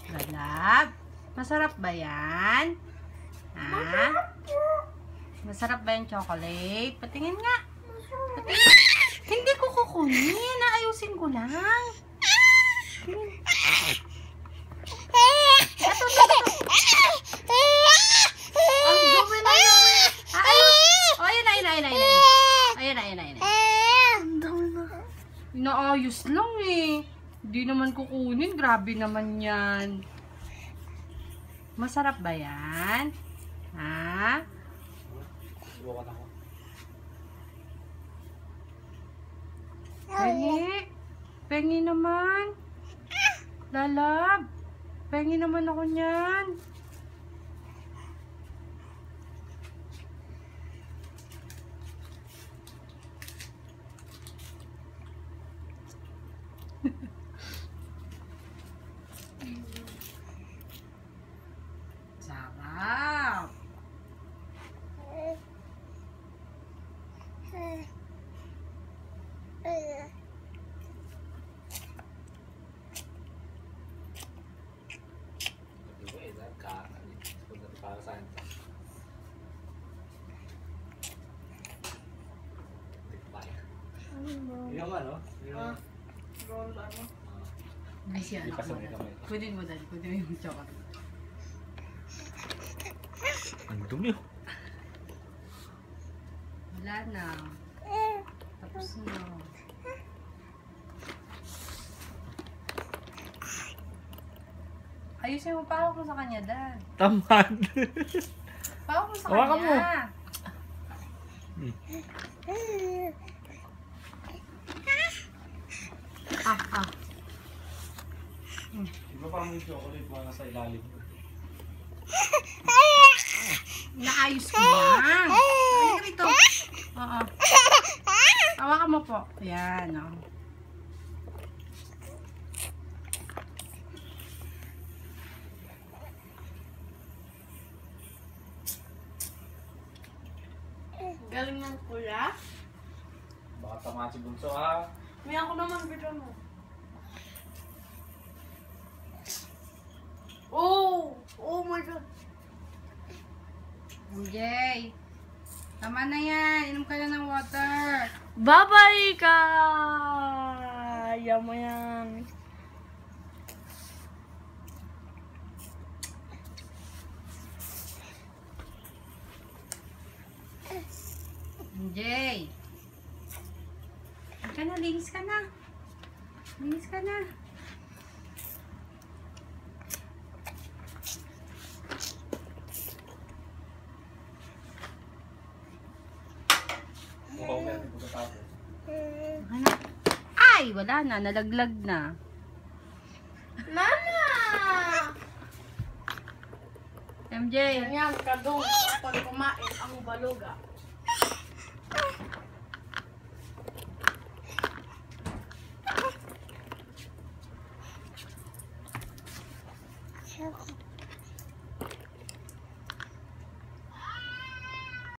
Lalab, masarap ba yan? Ha? Masarap ba yung chocolate? Patingin nga. Patingin. Hindi ko kukunin. Ayusin ko lang. Tingin. Ito. Ang dumi na yun. Ayos. Oh, ayun. Ayun. Ang dami na. Inaayos lang eh. Hindi naman kukunin. Grabe naman yan. Masarap ba yan? Ha? Pengi naman. Lalab. Pengi naman ako niyan. Sarap. Yung ano? Roll ano? Ay, siya anak mo. Kunin mo dali. Kunin mo yung chocolate. Ang dumi. Wala na. Tapos na. Ayusin mo. Pahawak mo sa kanya, Dad. Tamad. Pahawak mo sa Hawakan mo. kanya. Di ba parang yung chocolate mga sa ilalim? Naayos ko lang. Ayun rito. Oo. Hawakan mo po. Ayan, o. Galing ng kuya. Baka tama si Bunso ha. May ako naman video mo. Oh my God. MJ. Tama na yan. Inom ka na ng water. Bye-bye ka! Ayaw mo yan. MJ. Ka na, linis ka na. Linis ka na. Mukhang meron yung pagkatapos. Ano? Ay, wala na. Nalaglag na. Mama! MJ. Ganyan ka doon pag kumain ang baluga. Chocolate.